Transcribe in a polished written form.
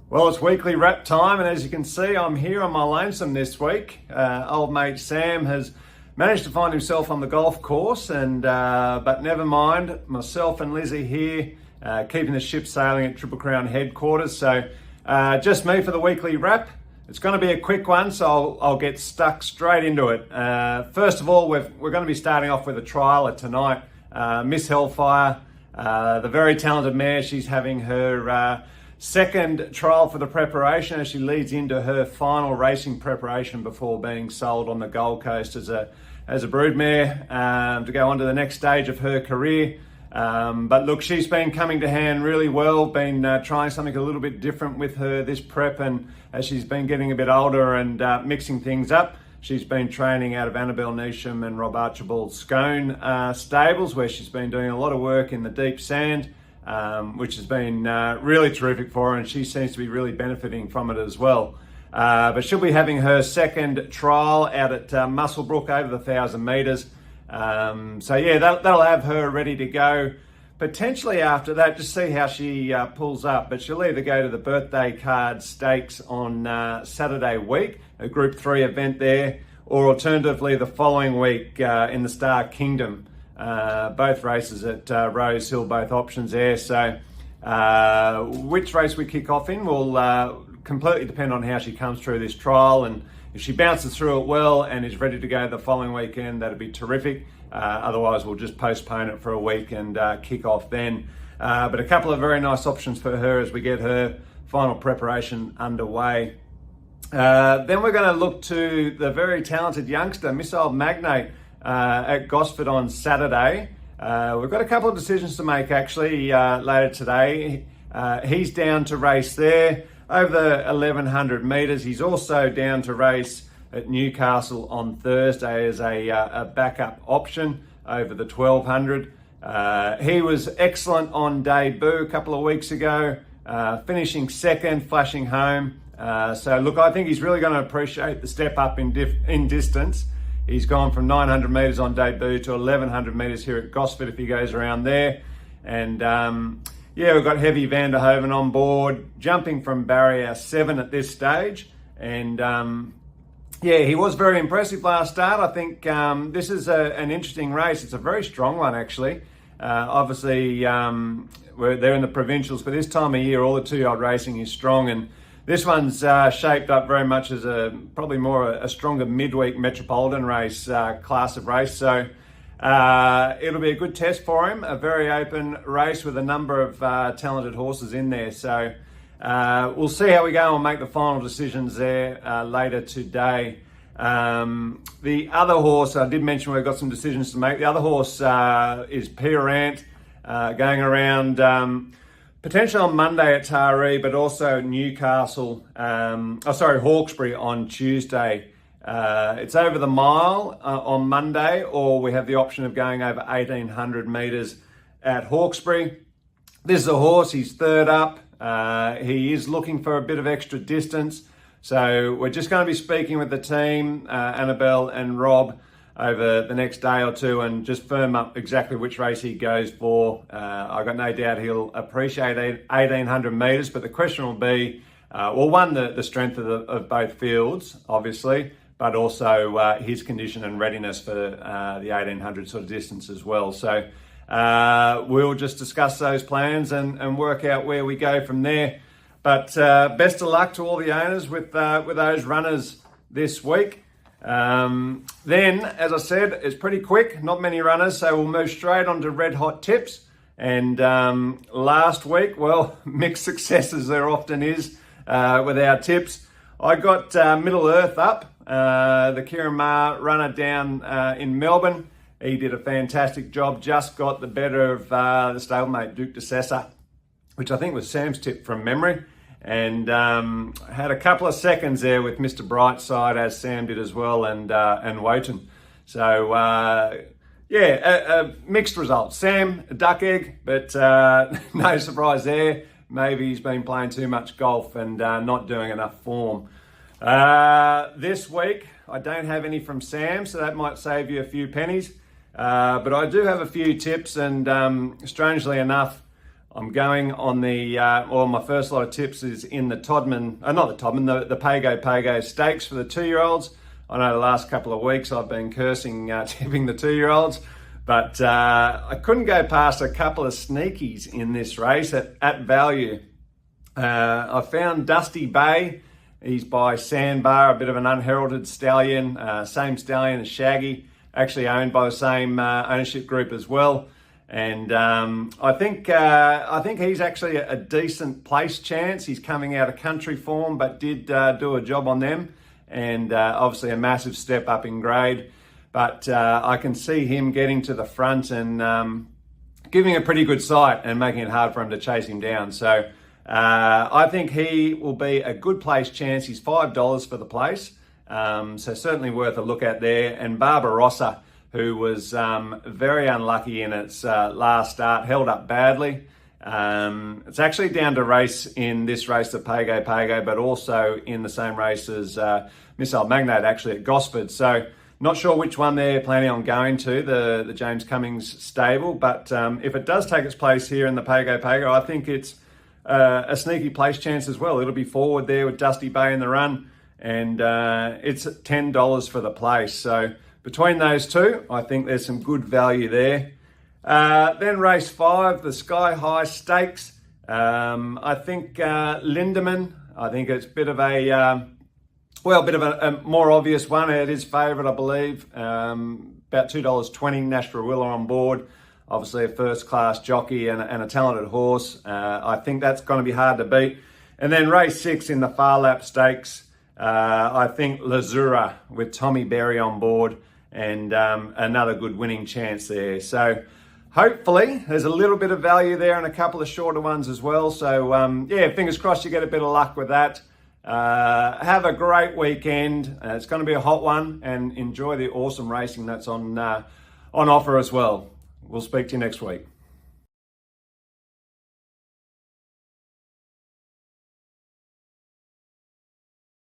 Well, it's weekly wrap time, and as you can see, I'm here on my lonesome this week. Old mate Sam has managed to find himself on the golf course, but never mind. Myself and Lizzie here, keeping the ship sailing at Triple Crown headquarters. So just me for the weekly wrap. It's going to be a quick one, so I'll get stuck straight into it. First of all, we're going to be starting off with a trialer tonight. Miss Hellfire, the very talented mare. She's having her second trial for the preparation as she leads into her final racing preparation before being sold on the Gold Coast as a broodmare to go on to the next stage of her career. But look, she's been coming to hand really well, been trying something a little bit different with her this prep, and as she's been getting a bit older and mixing things up, she's been training out of Annabelle Neesham and Rob Archibald Scone stables, where she's been doing a lot of work in the deep sand, which has been really terrific for her, and she seems to be really benefiting from it as well. But she'll be having her second trial out at Muswellbrook over the 1,000 metres. So yeah, that'll have her ready to go. Potentially after that, just see how she pulls up. But she'll either go to the Birthday Card Stakes on Saturday week, a Group 3 event there, or alternatively the following week in the Star Kingdom. Both races at Rose Hill, both options there. So which race we kick off in will completely depend on how she comes through this trial, and if she bounces through it well and is ready to go the following weekend, that'd be terrific. Otherwise, we'll just postpone it for a week and kick off then. But a couple of very nice options for her as we get her final preparation underway. Then we're going to look to the very talented youngster, Missile Magnate, at Gosford on Saturday. We've got a couple of decisions to make actually later today. He's down to race there over the 1,100 metres. He's also down to race at Newcastle on Thursday as a backup option over the 1,200. He was excellent on debut a couple of weeks ago, finishing second, flashing home. So look, I think he's really going to appreciate the step up in distance. He's gone from 900 metres on debut to 1,100 metres here at Gosford if he goes around there. And yeah, we've got Heavy Van der Hoven on board, jumping from barrier 7 at this stage. And yeah, he was very impressive last start. I think this is an interesting race. It's a very strong one, actually. Obviously, they're in the provincials, but this time of year, all the 2-year-old racing is strong. And this one's shaped up very much as probably more a stronger midweek metropolitan race class of race. So it'll be a good test for him, a very open race with a number of talented horses in there. So we'll see how we go and make the final decisions there later today. The other horse, I did mention we've got some decisions to make. The other horse is Pearant, going around potentially on Monday at Taree, but also Newcastle, Hawkesbury on Tuesday. It's over the mile on Monday, or we have the option of going over 1,800 metres at Hawkesbury. This is a horse, he's third up. He is looking for a bit of extra distance. So we're just going to be speaking with the team, Annabelle and Rob, over the next day or two and just firm up exactly which race he goes for. I've got no doubt he'll appreciate 1,800 metres, but the question will be, one, the strength of both fields, obviously, but also his condition and readiness for the 1,800 sort of distance as well. So we'll just discuss those plans and work out where we go from there. But best of luck to all the owners with those runners this week. Then, as I said, it's pretty quick, not many runners, so we'll move straight on to red hot tips. And last week, well, mixed success as there often is with our tips. I got Middle Earth up, the Kieran Maher runner down in Melbourne. He did a fantastic job, just got the better of the stablemate Duke de Sessa, which I think was Sam's tip from memory. And had a couple of seconds there with Mr. Brightside, as Sam did as well, and Wotan. So mixed results. Sam, a duck egg, but no surprise there. Maybe he's been playing too much golf and not doing enough form. This week, I don't have any from Sam, so that might save you a few pennies. But I do have a few tips, and strangely enough, I'm going on my first lot of tips is in the the Pago Stakes for the 2-year-olds. I know the last couple of weeks I've been cursing tipping the 2-year-olds, but I couldn't go past a couple of sneakies in this race at value. I found Dusty Bay. He's by Sandbar, a bit of an unheralded stallion, same stallion as Shaggy, actually owned by the same ownership group as well. And I think he's actually a decent place chance. He's coming out of country form, but did do a job on them, and obviously a massive step up in grade. But I can see him getting to the front and giving a pretty good sight and making it hard for him to chase him down. So I think he will be a good place chance. He's $5 for the place, so certainly worth a look at there. And Barbarossa, who was very unlucky in its last start, held up badly. It's actually down to race in this race, the Pago, but also in the same race as Missile Magnate, actually at Gosford. So not sure which one they're planning on going to, the James Cummings stable, but if it does take its place here in the Pago, I think it's a sneaky place chance as well. It'll be forward there with Dusty Bay in the run, and it's at $10 for the place. So between those two, I think there's some good value there. Then race 5, the Sky High Stakes. I think Lindemann, I think it's a bit of a more obvious one. It is favourite, I believe, about $2.20. Nash Rawiller on board. Obviously a first-class jockey and a talented horse. I think that's going to be hard to beat. And then race 6 in the Far Lap Stakes, I think Lazura with Tommy Berry on board, and another good winning chance there. So hopefully there's a little bit of value there and a couple of shorter ones as well. So fingers crossed you get a bit of luck with that. Have a great weekend. It's going to be a hot one, and enjoy the awesome racing that's on offer as well. We'll speak to you next week.